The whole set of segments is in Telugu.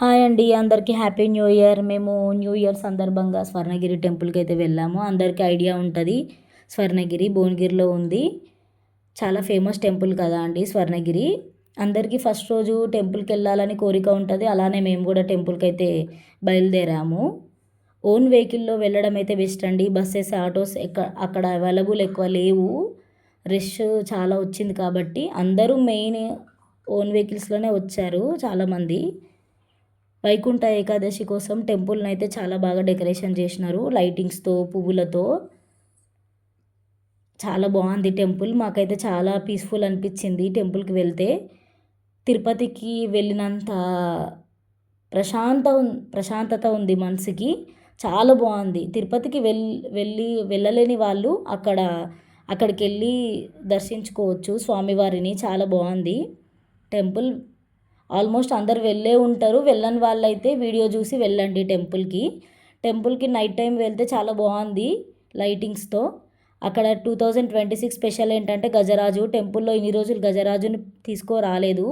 హాయ్ అండి, అందరికీ హ్యాపీ న్యూ ఇయర్. మేము న్యూ ఇయర్ సందర్భంగా స్వర్ణగిరి టెంపుల్కి అయితే వెళ్ళాము. అందరికీ ఐడియా ఉంటుంది, స్వర్ణగిరి భువనగిరిలో ఉంది. చాలా ఫేమస్ టెంపుల్ కదా అండి స్వర్ణగిరి. అందరికీ ఫస్ట్ రోజు టెంపుల్కి వెళ్ళాలని కోరిక ఉంటుంది. అలానే మేము కూడా టెంపుల్కి అయితే బయలుదేరాము. ఓన్ వెహికల్లో వెళ్ళడం అయితే బెస్ట్ అండి. బస్సెస్, ఆటోస్ అక్కడ అవైలబుల్ ఎక్కువ లేవు. రష్ చాలా వచ్చింది కాబట్టి అందరూ మెయిన్ ఓన్ వెహికల్స్లోనే వచ్చారు చాలామంది. వైకుంఠ ఏకాదశి కోసం టెంపుల్ని అయితే చాలా బాగా డెకరేషన్ చేసినారు, లైటింగ్స్తో, పువ్వులతో. చాలా బాగుంది టెంపుల్. మాకైతే చాలా పీస్ఫుల్ అనిపించింది టెంపుల్కి వెళ్తే. తిరుపతికి వెళ్ళినంత ప్రశాంతత ఉంది మనసుకి. చాలా బాగుంది. తిరుపతికి వెళ్ళలేని వాళ్ళు అక్కడికి వెళ్ళి దర్శించుకోవచ్చు స్వామివారిని. చాలా బాగుంది టెంపుల్. ఆల్మోస్ట్ అందరు వెళ్ళే ఉంటారు. వెళ్ళని వాళ్ళైతే వీడియో చూసి వెళ్ళండి టెంపుల్కి నైట్ టైం వెళ్తే చాలా బాగుంది లైటింగ్స్తో. అక్కడ 2026 స్పెషల్ ఏంటంటే గజరాజు. టెంపుల్లో ఇన్ని రోజులు గజరాజుని తీసుకురాలేదు.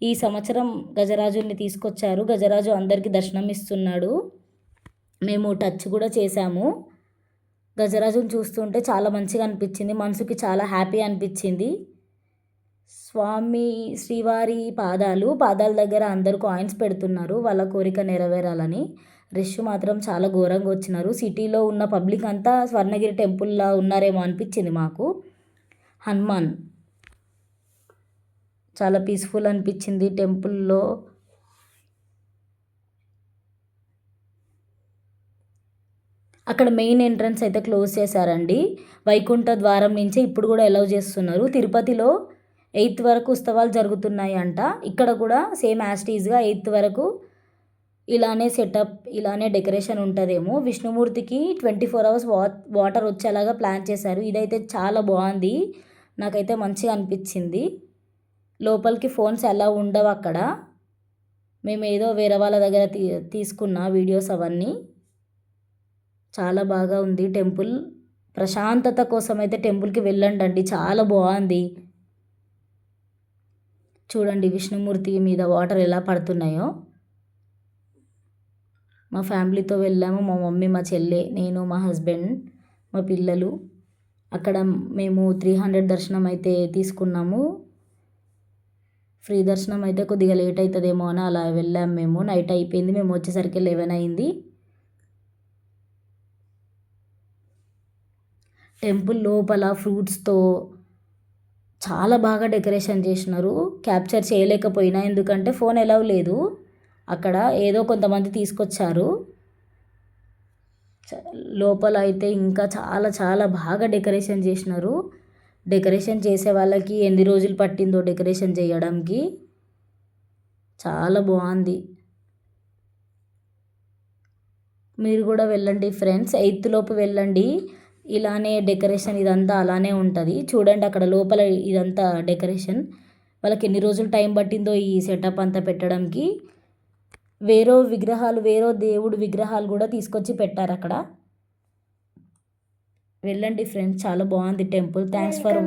ఈ సంవత్సరం గజరాజుని తీసుకొచ్చారు. గజరాజు అందరికీ దర్శనం ఇస్తున్నాడు. మేము టచ్ కూడా చేశాము. గజరాజుని చూస్తుంటే చాలా మంచిగా అనిపించింది, మనసుకి చాలా హ్యాపీ అనిపించింది. శ్రీవారి పాదాల దగ్గర అందరూ కాయిన్స్ పెడుతున్నారు వాళ్ళ కోరిక నెరవేరాలని. రష్ మాత్రం చాలా ఘోరంగా వచ్చినారు. సిటీలో ఉన్న పబ్లిక్ అంతా స్వర్ణగిరి టెంపుల్లా ఉన్నారేమో అనిపించింది మాకు. హనుమాన్ చాలా పీస్ఫుల్ అనిపించింది టెంపుల్లో. అక్కడ మెయిన్ ఎంట్రన్స్ అయితే క్లోజ్ చేశారండి. వైకుంఠ ద్వారం నుంచే ఇప్పుడు కూడా అలౌ చేస్తున్నారు. తిరుపతిలో 8th వరకు ఉత్సవాలు జరుగుతున్నాయి అంట. ఇక్కడ కూడా సేమ్ యాస్టీజ్గా 8th వరకు ఇలానే సెటప్, ఇలానే డెకరేషన్ ఉంటుందేమో. విష్ణుమూర్తికి 24 hours వాటర్ వచ్చేలాగా ప్లాన్ చేశారు. ఇదైతే చాలా బాగుంది, నాకైతే మంచిగా అనిపించింది. లోపలికి ఫోన్స్ ఎలా ఉండవు అక్కడ. మేము ఏదో వేరే వాళ్ళ దగ్గర తీసుకున్న వీడియోస్ అవన్నీ. చాలా బాగా ఉంది టెంపుల్. ప్రశాంతత కోసం అయితే టెంపుల్కి వెళ్ళండి అండి, చాలా బాగుంది. చూడండి విష్ణుమూర్తి మీద వాటర్ ఎలా పడుతున్నాయో. మా ఫ్యామిలీతో వెళ్ళాము, మా మమ్మీ, మా చెల్లె, నేను, మా హస్బెండ్, మా పిల్లలు. అక్కడ మేము 300 దర్శనం అయితే తీసుకున్నాము. ఫ్రీ దర్శనం అయితే కొద్దిగా లేట్ అవుతుందేమో అని అలా వెళ్ళాము మేము. నైట్ అయిపోయింది, మేము వచ్చేసరికి 11 అయింది. టెంపుల్ లోపల ఫ్రూట్స్తో చాలా బాగా డెకరేషన్ చేసినారు. క్యాప్చర్ చేయలేకపోయినా, ఎందుకంటే ఫోన్ ఎలవ్ లేదు అక్కడ. ఏదో కొంతమంది తీసుకొచ్చారు. లోపల అయితే ఇంకా చాలా చాలా బాగా డెకరేషన్ చేసినారు. డెకరేషన్ చేసే వాళ్ళకి ఎన్ని రోజులు పట్టిందో డెకరేషన్ చేయడానికి. చాలా బాగుంది. మీరు కూడా వెళ్ళండి ఫ్రెండ్స్, 8th లోపు వెళ్ళండి. ఇలానే డెకరేషన్ ఇదంతా అలానే ఉంటుంది. చూడండి అక్కడ లోపల ఇదంతా డెకరేషన్. వాళ్ళకి ఎన్ని రోజులు టైం పట్టిందో ఈ సెటప్ అంతా పెట్టడానికి. వేరే దేవుడు విగ్రహాలు కూడా తీసుకొచ్చి పెట్టారు అక్కడ. వెళ్ళండి ఫ్రెండ్స్, చాలా బాగుంది టెంపుల్. Thanks for